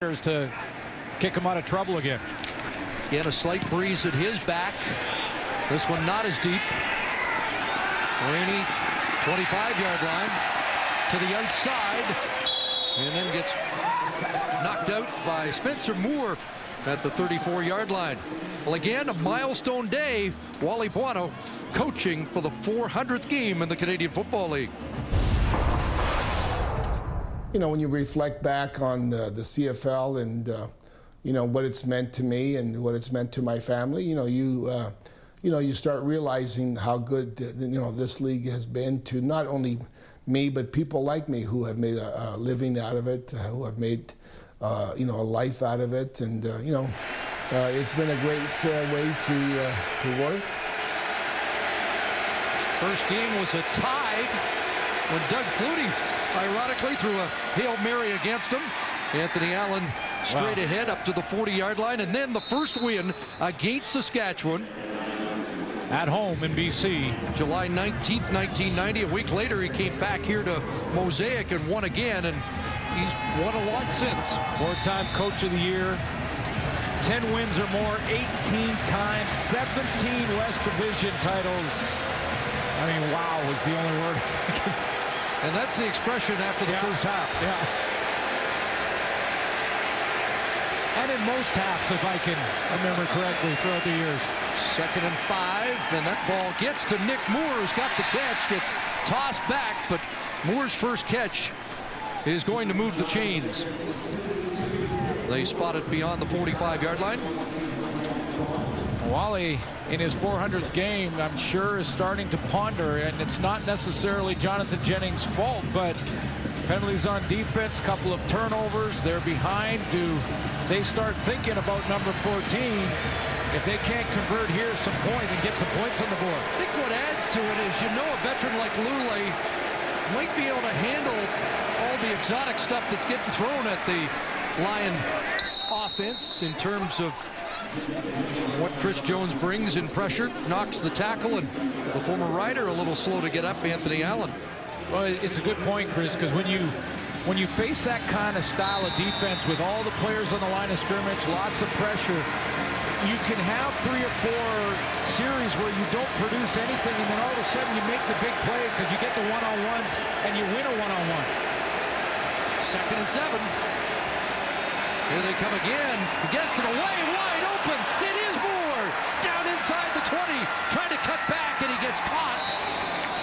to kick him out of trouble again. He had a slight breeze at his back. This one not as deep. Rainey, 25-yard line to the outside, and then gets knocked out by Spencer Moore at the 34-yard line. Well, again, a milestone day. Wally Buono coaching for the 400th game in the Canadian Football League. You know, when you reflect back on the CFL and you know what it's meant to me and what it's meant to my family, you start realizing how good this league has been to not only me but people like me who have made a living out of it, who have made a life out of it, and it's been a great way to work. First game was a tie when Doug Flutie ironically threw a Hail Mary against him. Anthony Allen straight ahead up to the 40-yard line, and then the first win against Saskatchewan. At home in BC. July 19th, 1990. A week later, he came back here to Mosaic and won again, and he's won a lot since. Four-time Coach of the Year, 10 wins or more, 18 times, 17 West Division titles. I mean, wow is the only word. And that's the expression after the first half. Yeah. And in most halves, if I can remember correctly, throughout the years. 2nd and 5, and that ball gets to Nick Moore, who's got the catch, gets tossed back, but Moore's first catch is going to move the chains. They spot it beyond the 45-yard line. Wally, in his 400th game, I'm sure is starting to ponder, and it's not necessarily Jonathan Jennings' fault, but penalties on defense, couple of turnovers, they're behind. Do they start thinking about number 14? If they can't convert here some point and get some points on the board. I think what adds to it is, a veteran like Lulay might be able to handle all the exotic stuff that's getting thrown at the Lion offense in terms of what Chris Jones brings in pressure, knocks the tackle, and the former Rider a little slow to get up, Anthony Allen. Well, it's a good point, Chris, because when you face that kind of style of defense with all the players on the line of scrimmage, lots of pressure, you can have 3 or 4 series where you don't produce anything, and then all of a sudden you make the big play because you get the one-on-ones and you win a one-on-one. 2nd and 7. Here they come again. He gets it away, wide open. It is Moore down inside the 20, trying to cut back, and he gets caught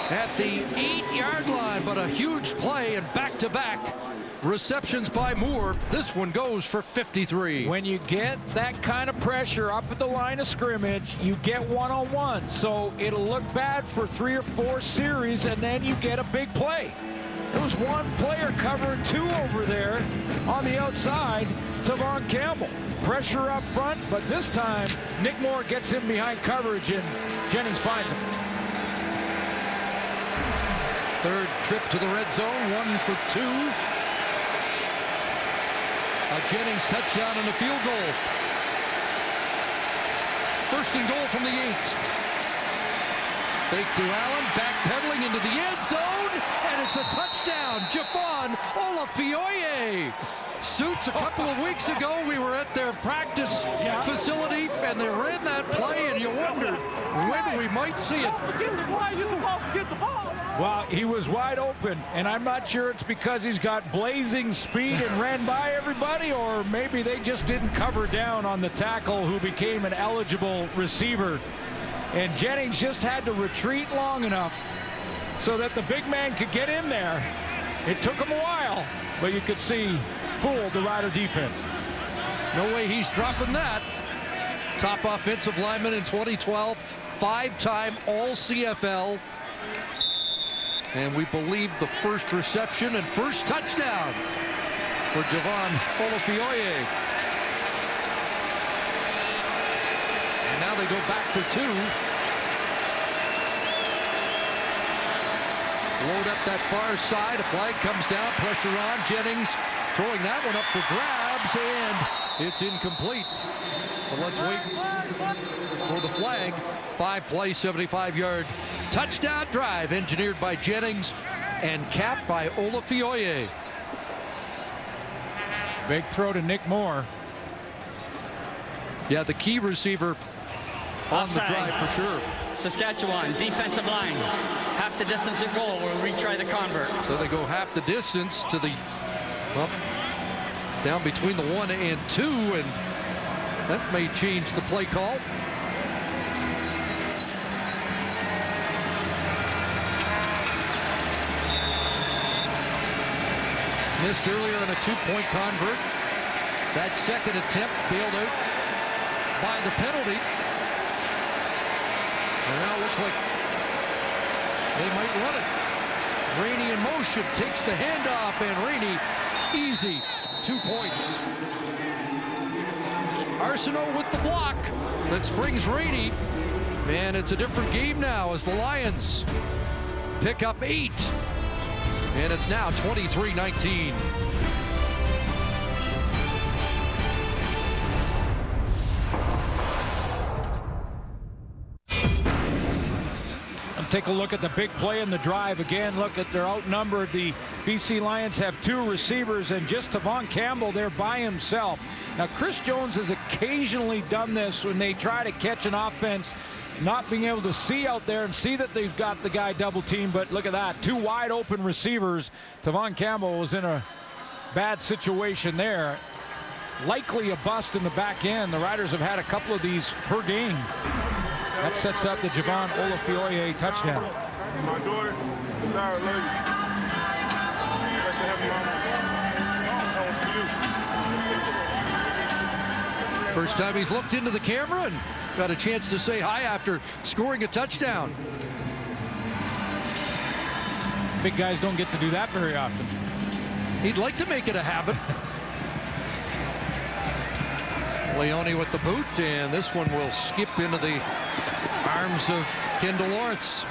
at the 8-yard line. But a huge play and back-to-back receptions by Moore. This one goes for 53. When you get that kind of pressure up at the line of scrimmage, you get one-on-one. So it'll look bad for 3 or 4 series, and then you get a big play. There was one player covering 2 over there on the outside, Tavon Campbell. Pressure up front, but this time Nick Moore gets him behind coverage, and Jennings finds him. Third trip to the red zone, 1 for 2. A Jennings touchdown and a field goal. 1st and goal from the 8. Fake to Allen, backpedaling into the end zone, and it's a touchdown. Javon Olafioye. Suits, a couple of weeks ago, we were at their practice facility, and they ran that play, and you wondered when we might see it. Well, he was wide open, and I'm not sure it's because he's got blazing speed and ran by everybody, or maybe they just didn't cover down on the tackle who became an eligible receiver. And Jennings just had to retreat long enough so that the big man could get in there. It took him a while, but you could see fooled the Rider defense. No way he's dropping that. Top offensive lineman in 2012, 5-time All-CFL. And we believe the first reception and first touchdown for Javon Olafioye. And now they go back for 2. Load up that far side. A flag comes down. Pressure on. Jennings throwing that one up for grabs, and it's incomplete. But let's wait for the flag. 5-play, 75-yard touchdown drive engineered by Jennings and capped by Olafioye. Big throw to Nick Moore. Yeah, the key receiver on Offside. the drive for sure. Saskatchewan, defensive line. Half the distance to goal. We'll retry the convert. So they go half the distance to the, well, down between the 1 and 2, and that may change the play call. Missed earlier on a 2-point convert. That second attempt bailed out by the penalty. And now it looks like they might run it. Rainey in motion, takes the handoff, and Rainey, easy, 2 points. Arsenault with the block. That springs Rainey. Man, it's a different game now as the Lions pick up 8. And it's now 23-19. Take a look at the big play in the drive again. Look at, they're outnumbered. The BC Lions have 2 receivers, and just Tavon Campbell there by himself. Now, Chris Jones has occasionally done this when they try to catch an offense, not being able to see out there and see that they've got the guy double teamed. But look at that, 2 wide open receivers. Tavon Campbell was in a bad situation there. Likely a bust in the back end. The Riders have had a couple of these per game. That sets up the Javon Olafioye touchdown. My daughter is our lady. Nice to have you, Mama. First time he's looked into the camera and got a chance to say hi after scoring a touchdown. Big guys don't get to do that very often. He'd like to make it a habit. Leone with the boot, and this one will skip into the arms of Kendall Lawrence.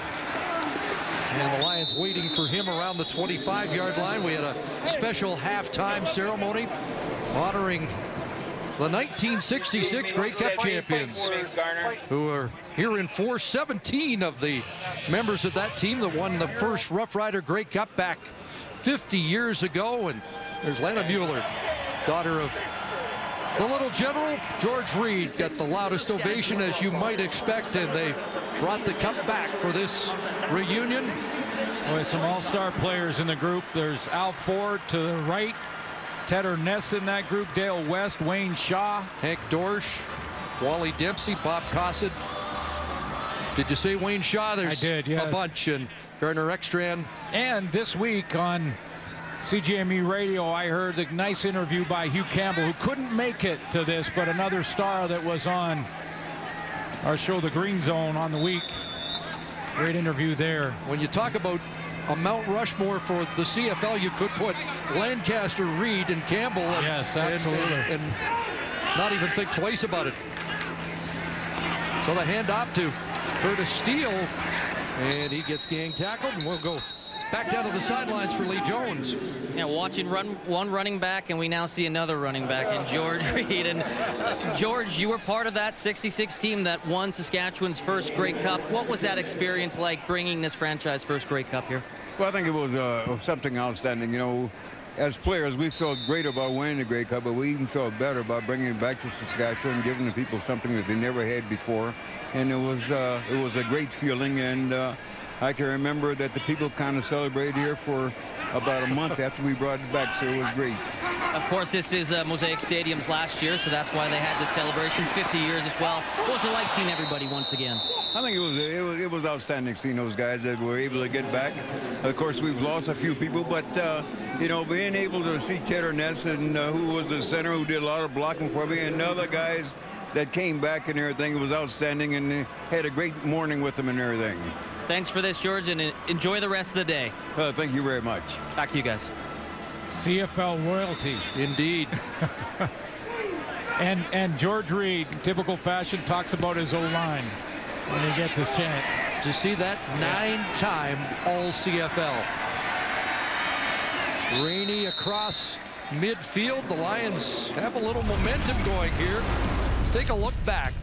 And the Lions waiting for him around the 25-yard line. We had a special halftime ceremony honoring the 1966 Grey Cup champions, who are here in 417 of the members of that team that won the first Rough Rider Grey Cup back 50 years ago. And there's Lana Mueller, daughter of the little general. George Reed got the loudest ovation, as you might expect, and they brought the cup back for this reunion. Boy, some all-star players in the group. There's Al Ford to the right, Tedder Ness in that group, Dale West, Wayne Shaw, Hank Dorsch, Wally Dempsey, Bob Cossett. Did you say Wayne Shaw? There's I did, yes. a bunch, and Gardner Ekstrand. And this week on CGME Radio, I heard a nice interview by Hugh Campbell, who couldn't make it to this, but another star that was on our show, The Green Zone, on the week. Great interview there. When you talk about a Mount Rushmore for the CFL, you could put Lancaster, Reed, and Campbell. Yes, absolutely. And not even think twice about it. So the handoff to Curtis Steele, and he gets gang tackled, and we'll go back down to the sidelines for Lee Jones. Yeah, watching one running back, and we now see another running back in George Reed. And George, you were part of that 66 team that won Saskatchewan's first Grey Cup. What was that experience like, bringing this franchise first Grey Cup here? Well, I think it was something outstanding. You know, as players, we felt great about winning the Grey Cup, but we even felt better about bringing it back to Saskatchewan, giving the people something that they never had before. And it was a great feeling, and I can remember that the people kind of celebrated here for about a month after we brought it back, so it was great. Of course, this is Mosaic Stadium's last year, so that's why they had this celebration, 50 years as well. What was it like seeing everybody once again? I think it was outstanding seeing those guys that were able to get back. Of course, we've lost a few people, but you know, being able to see Tedder Ness, and who was the center, who did a lot of blocking for me, and other guys that came back and everything, it was outstanding, and had a great morning with them and everything. Thanks for this, George, and enjoy the rest of the day. Thank you very much. Back to you guys. CFL royalty. Indeed. And George Reed, in typical fashion, talks about his O-line when he gets his chance. To see that 9-time All-CFL. Rainey across midfield. The Lions have a little momentum going here. Let's take a look back.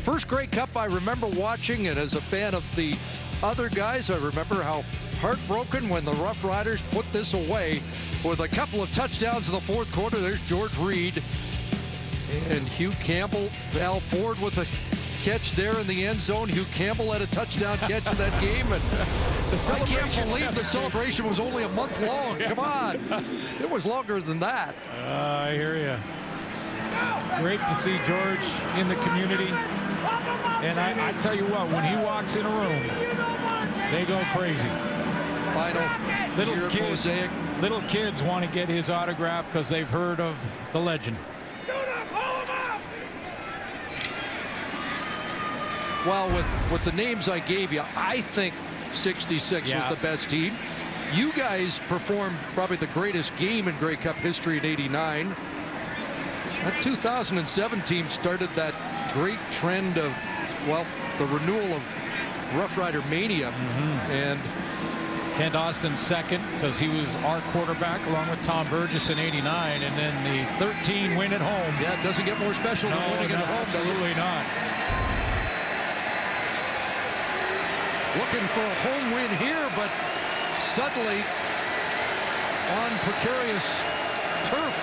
First Grey Cup I remember watching, and as a fan of the other guys, I remember how heartbroken when the Roughriders put this away with a couple of touchdowns in the fourth quarter. There's George Reed and Hugh Campbell. Al Ford with a catch there in the end zone. Hugh Campbell had a touchdown catch in that game. And I can't believe the celebration was only a month long. Come on. It was longer than that. I hear you. Great to see George in the community. And I tell you what, when he walks in a room, they go crazy. Final Little kids want to get his autograph because they've heard of the legend. Well, with the names I gave you, I think 66 was the best team. You guys performed probably the greatest game in Grey Cup history in '89. That 2007 team started that great trend of, well, the renewal of Rough Rider mania. And Kent Austin second because he was our quarterback along with Tom Burgess in '89, and then the 13 win at home. Yeah, it doesn't get more special than winning at home. Absolutely not. Looking for a home win here, but suddenly on precarious turf.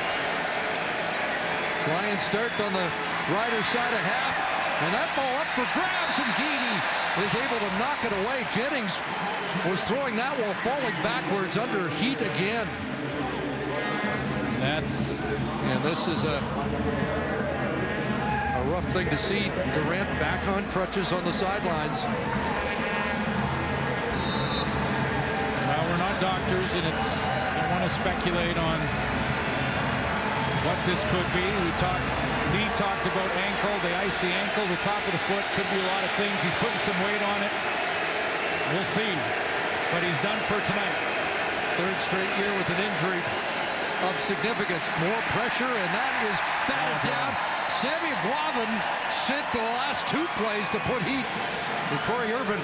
Lions start on the Rider side of half, and that ball up for grabs, and Geedy is able to knock it away. Jennings was throwing that while falling backwards under heat again. And this is a rough thing to see. Durant back on crutches on the sidelines. Well, we're not doctors, and I don't want to speculate on what this could be. Lee talked about ankle, the icy ankle, the top of the foot. Could be a lot of things. He's putting some weight on it. We'll see. But he's done for tonight. Third straight year with an injury of significance. More pressure, and that is batted down. Sammy Guavin sent the last two plays to put heat. And Corey Irvin.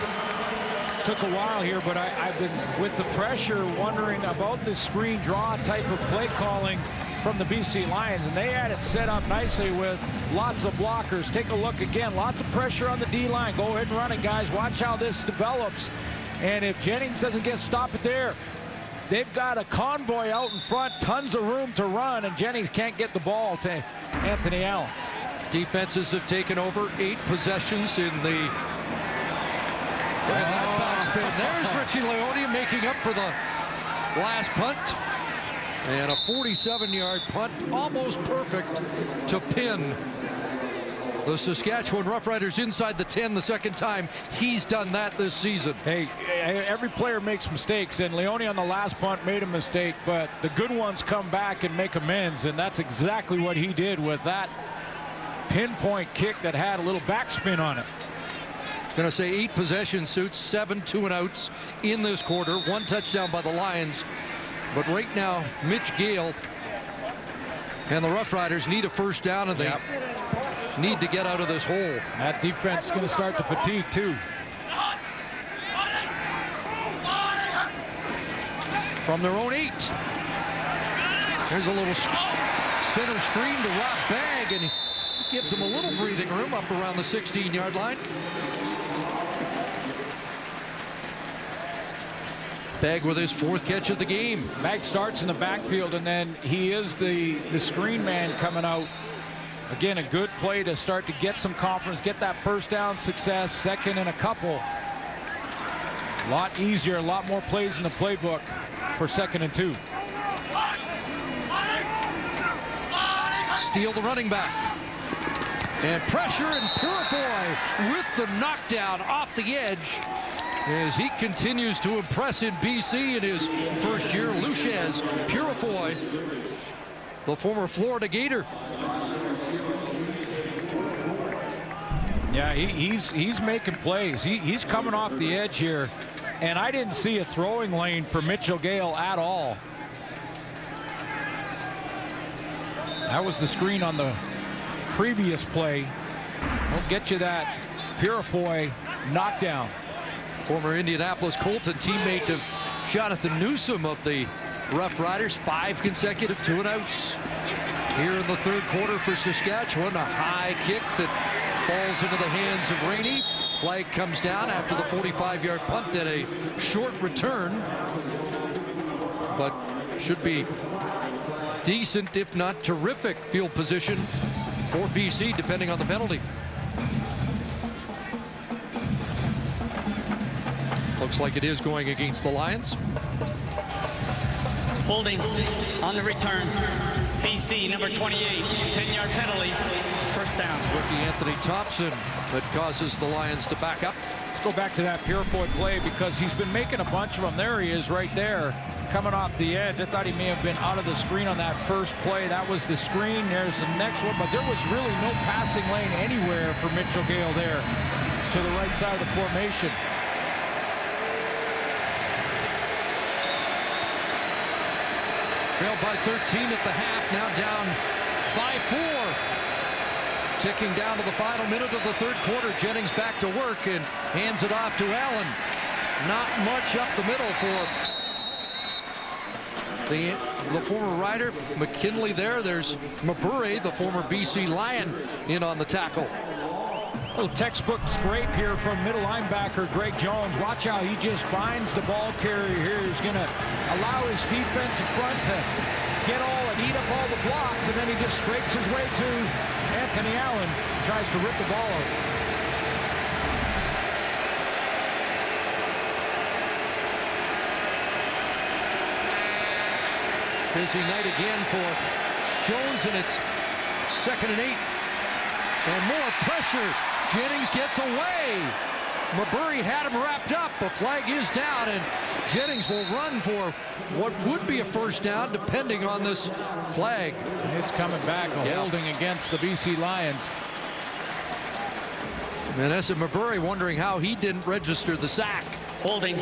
Took a while here, but I've been, with the pressure, wondering about this screen draw type of play calling from the BC Lions, and they had it set up nicely with lots of blockers. Take a look again. Lots of pressure on the D-line. Go ahead and run it, guys. Watch how this develops. And if Jennings doesn't get stopped it there, they've got a convoy out in front, tons of room to run, and Jennings can't get the ball to Anthony Allen. Defenses have taken over 8 possessions in the... And that backspin. There's Richie Leone making up for the last punt. And a 47-yard punt, almost perfect to pin the Saskatchewan Roughriders inside the 10 the second time he's done that this season. Hey, every player makes mistakes, and Leone on the last punt made a mistake, but the good ones come back and make amends, and that's exactly what he did with that pinpoint kick that had a little backspin on it. Going to say 8 possession suits, 7 2-and-outs in this quarter, 1 touchdown by the Lions. But right now, Mitch Gale and the Roughriders need a first down, and they need to get out of this hole. That defense is going to start to fatigue, too. From their own 8. There's a little center screen to Rob Bagg, and he gives him a little breathing room up around the 16-yard line. Bagg with his 4th catch of the game. Bagg starts in the backfield, and then he is the screen man coming out. Again, a good play to start to get some confidence, get that first down success, second and a couple. A lot easier, a lot more plays in the playbook for 2nd and 2. Steele, the running back. And pressure, and Purifoy with the knockdown off the edge as he continues to impress in BC in his first year. Luches Purifoy, the former Florida Gator. Yeah, he's making plays. He's coming off the edge here, and I didn't see a throwing lane for Mitchell Gale at all. That was the screen on the previous play. Won't get you that Purifoy knockdown. Former Indianapolis Colts and teammate of Jonathan Newsom of the Rough Riders. 5 consecutive 2-and-outs here in the third quarter for Saskatchewan. A high kick that falls into the hands of Rainey. Flag comes down after the 45-yard punt and a short return. But should be decent, if not terrific, field position for BC, depending on the penalty. Looks like it is going against the Lions. Holding on the return. BC, number 28, 10-yard penalty, first down. Rookie Anthony Thompson that causes the Lions to back up. Let's go back to that Purefoy play because he's been making a bunch of them. There he is right there, coming off the edge. I thought he may have been out of the screen on that first play. That was the screen. There's the next one, but there was really no passing lane anywhere for Mitchell Gale there to the right side of the formation. Trailed by 13 at the half, now down by 4. Ticking down to the final minute of the third quarter. Jennings back to work and hands it off to Allen. Not much up the middle for the former Rider. McKinley there. There's Mabure, the former BC Lion, in on the tackle. Little textbook scrape here from middle linebacker Greg Jones. Watch how he just finds the ball carrier here. He's going to allow his defensive front to get all and eat up all the blocks, and then he just scrapes his way to Anthony Allen. Tries to rip the ball out. Busy night again for Jones, and it's 2nd and 8. And more pressure. Jennings gets away. Mabure had him wrapped up. A flag is down, and Jennings will run for what would be a first down, depending on this flag. It's coming back, holding against the BC Lions. And that's Mabure wondering how he didn't register the sack. Holding.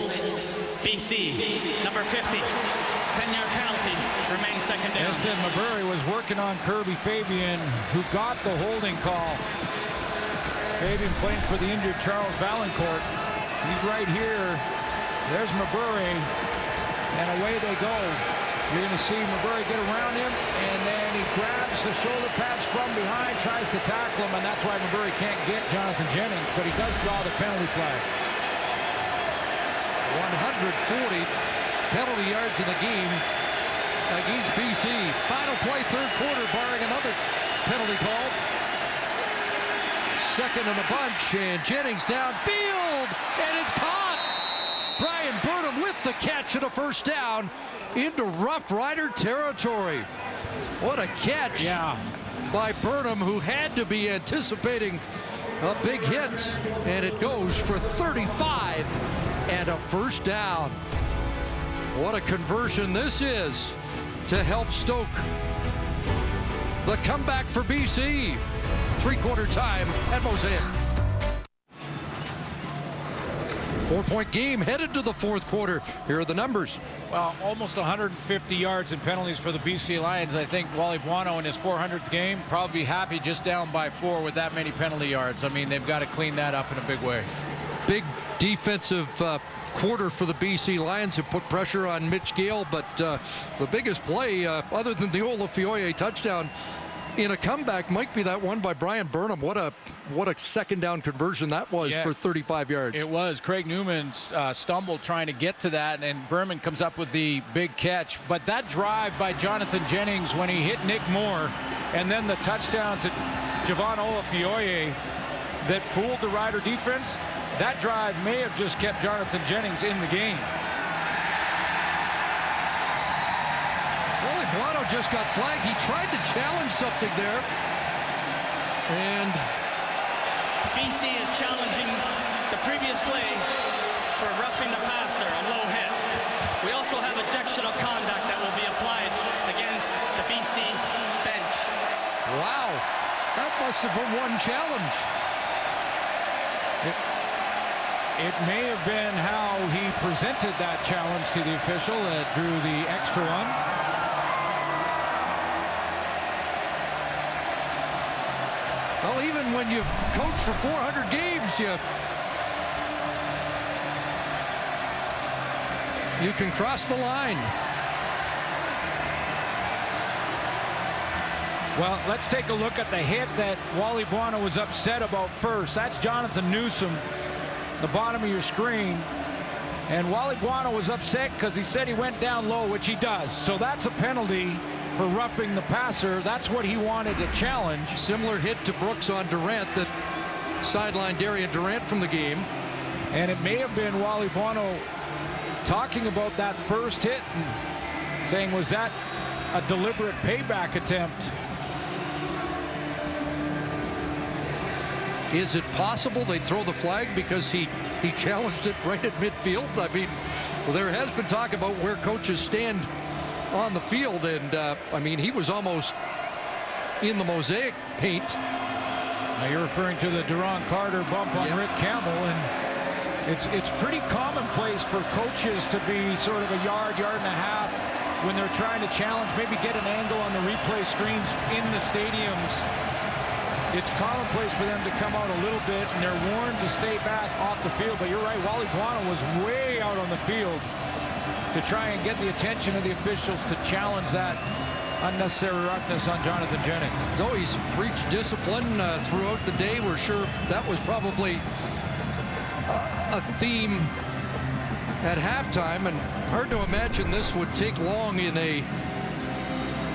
BC, number 50. 10-yard penalty. Remains second down. As I said, Mabure was working on Kirby Fabian, who got the holding call. Fabian playing for the injured Charles Valancourt. He's right here. There's Mabure, and away they go. You're going to see Mabure get around him, and then he grabs the shoulder pads from behind, tries to tackle him, and that's why Mabure can't get Jonathan Jennings, but he does draw the penalty flag. 140 penalty yards in the game against BC. Final play, third quarter, barring another penalty call. Second and a bunch, and Jennings downfield, and it's caught. Brian Burnham with the catch and a first down into Rough Rider territory. What a catch by Burnham, who had to be anticipating a big hit, and it goes for 35 and a first down. What a conversion this is to help stoke the comeback for BC. Three-quarter time at Mosaic. 4-point game headed to the fourth quarter. Here are the numbers. Well, almost 150 yards and penalties for the BC Lions. I think Wally Buono in his 400th game probably be happy just down by 4 with that many penalty yards. I mean, they've got to clean that up in a big way. Big defensive quarter for the BC Lions, who put pressure on Mitch Gale, but the biggest play, other than the Olafioye touchdown in a comeback, might be that one by Brian Burnham. What a second down conversion that was for 35 yards. It was. Craig Newman stumbled trying to get to that, and Berman comes up with the big catch. But that drive by Jonathan Jennings when he hit Nick Moore, and then the touchdown to Javon Olafioye that fooled the Rider defense, that drive may have just kept Jonathan Jennings in the game. Buono just got flagged. He tried to challenge something there. And BC is challenging the previous play for roughing the passer, a low hit. We also have ejectional conduct that will be applied against the BC bench. Wow, that must have been one challenge. It may have been how he presented that challenge to the official that drew the extra one. Well, even when you've coached for 400 games, you can cross the line. Well, let's take a look at the hit that Wally Buono was upset about first. That's Jonathan Newsom the bottom of your screen. And Wally Buono was upset because he said he went down low, which he does. So that's a penalty for roughing the passer. That's what he wanted to challenge. Similar hit to Brooks on Durant that sidelined Darian Durant from the game. And it may have been Wally Buono talking about that first hit and saying, was that a deliberate payback attempt? Is it possible they throw the flag because he challenged it right at midfield? I mean, well, there has been talk about where coaches stand on the field, and I mean, he was almost in the mosaic paint. Now you're referring to the Duron Carter bump on Rick Campbell, and it's pretty commonplace for coaches to be sort of a yard and a half when they're trying to challenge, maybe get an angle on the replay screens in the stadiums. It's commonplace for them to come out a little bit, and they're warned to stay back off the field. But you're right, Wally Buono was way out on the field to try and get the attention of the officials to challenge that unnecessary roughness on Jonathan Jennings. So he's preached discipline throughout the day. We're sure that was probably a theme at halftime, and hard to imagine this would take long in a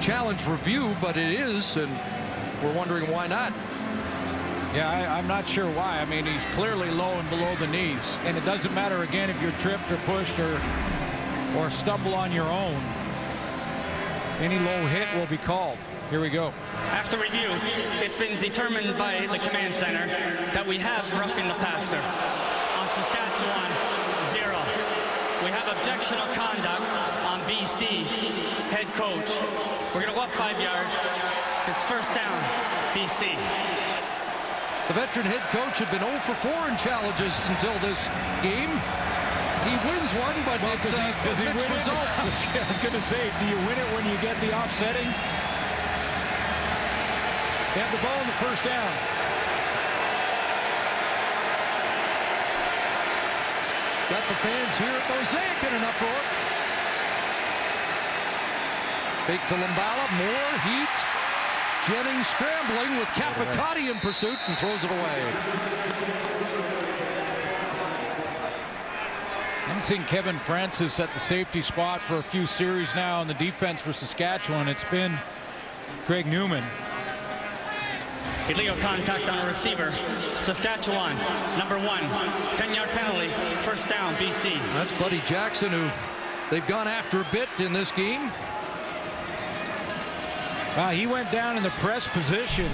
challenge review, but it is, and we're wondering why not. Yeah, I'm not sure why. I mean, he's clearly low and below the knees, and it doesn't matter again if you're tripped or pushed or stumble on your own. Any low hit will be called. Here we go. After review, it's been determined by the command center that we have roughing the passer. On Saskatchewan, 0. We have objectionable conduct on BC head coach. We're going to go up 5 yards. It's first down, BC. The veteran head coach had been 0 for 4 in challenges until this game. He wins one, but it's does he mixed win result. I was going to say, do you win it when you get the offsetting? They have the ball in the first down. Got the fans here at Mosaic in an uproar. Fake to Limbala, more heat. Jennings scrambling with Capicati in pursuit and throws it away. I haven't seen Kevin Francis at the safety spot for a few series now in the defense for Saskatchewan. It's been Greg Newman. Illegal contact on a receiver. Saskatchewan, number 1. 10-yard penalty. First down, BC. That's Buddy Jackson, who they've gone after a bit in this game. He went down in the press position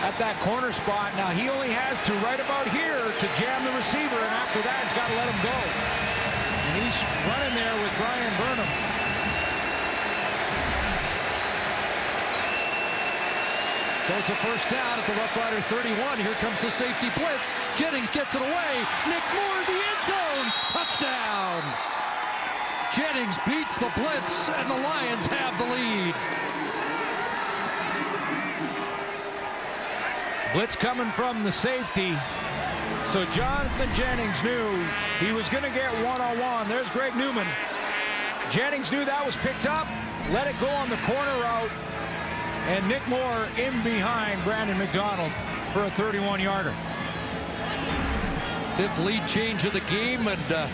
at that corner spot. Now he only has to right about here to jam the receiver, and after that he's got to let him go. And he's running there with Brian Burnham. So it's a first down at the Roughrider 31. Here comes the safety blitz. Jennings gets it away. Nick Moore in the end zone. Touchdown. Jennings beats the blitz, and the Lions have the lead. Blitz coming from the safety. So Jonathan Jennings knew he was going to get one-on-one. There's Greg Newman. Jennings knew that was picked up. Let it go on the corner route. And Nick Moore in behind Brandon McDonald for a 31-yarder. 5th lead change of the game, and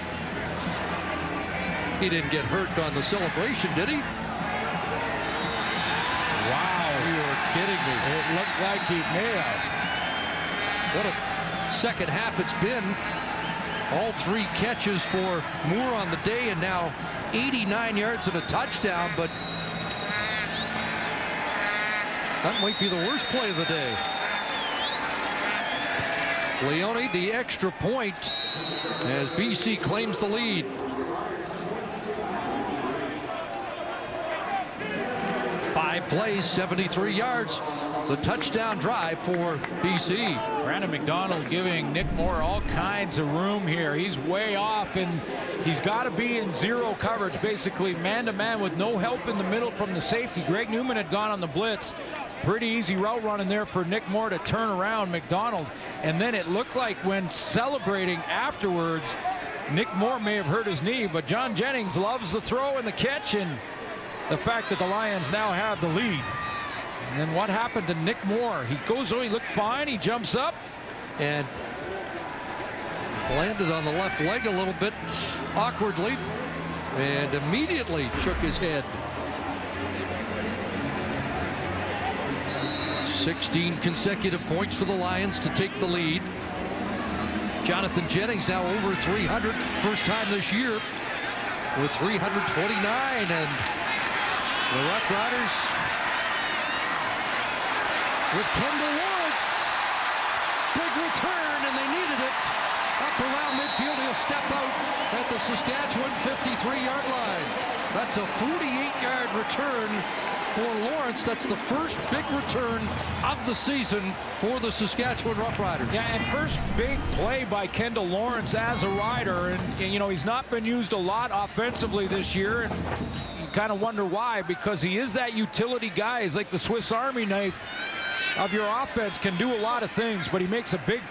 he didn't get hurt on the celebration, did he? Wow. You are kidding me. It looked like he may have. What a second half it's been. All 3 catches for Moore on the day, and now 89 yards and a touchdown, but that might be the worst play of the day. Leone, the extra point as BC claims the lead. 5 plays, 73 yards. The touchdown drive for BC. Brandon McDonald giving Nick Moore all kinds of room here. He's way off, and he's got to be in zero coverage, basically man-to-man with no help in the middle from the safety. Greg Newman had gone on the blitz. Pretty easy route running there for Nick Moore to turn around McDonald. And then it looked like when celebrating afterwards, Nick Moore may have hurt his knee, but John Jennings loves the throw and the catch and the fact that the Lions now have the lead. And then what happened to Nick Moore? He goes, oh, he looked fine. He jumps up. And Landed on the left leg a little bit awkwardly and immediately shook his head. 16 consecutive points for the Lions to take the lead. Jonathan Jennings now over 300, first time this year with 329, and the Roughriders with Kendall Lawrence. Big return, and they needed it. Up around midfield, he'll step out at the Saskatchewan 53-yard line. That's a 48-yard return for Lawrence. That's the first big return of the season for the Saskatchewan Roughriders. Yeah, and first big play by Kendall Lawrence as a rider. And you know, he's not been used a lot offensively this year. And you kind of wonder why, because he is that utility guy. He's like the Swiss Army knife of your offense, can do a lot of things, but he makes a big play.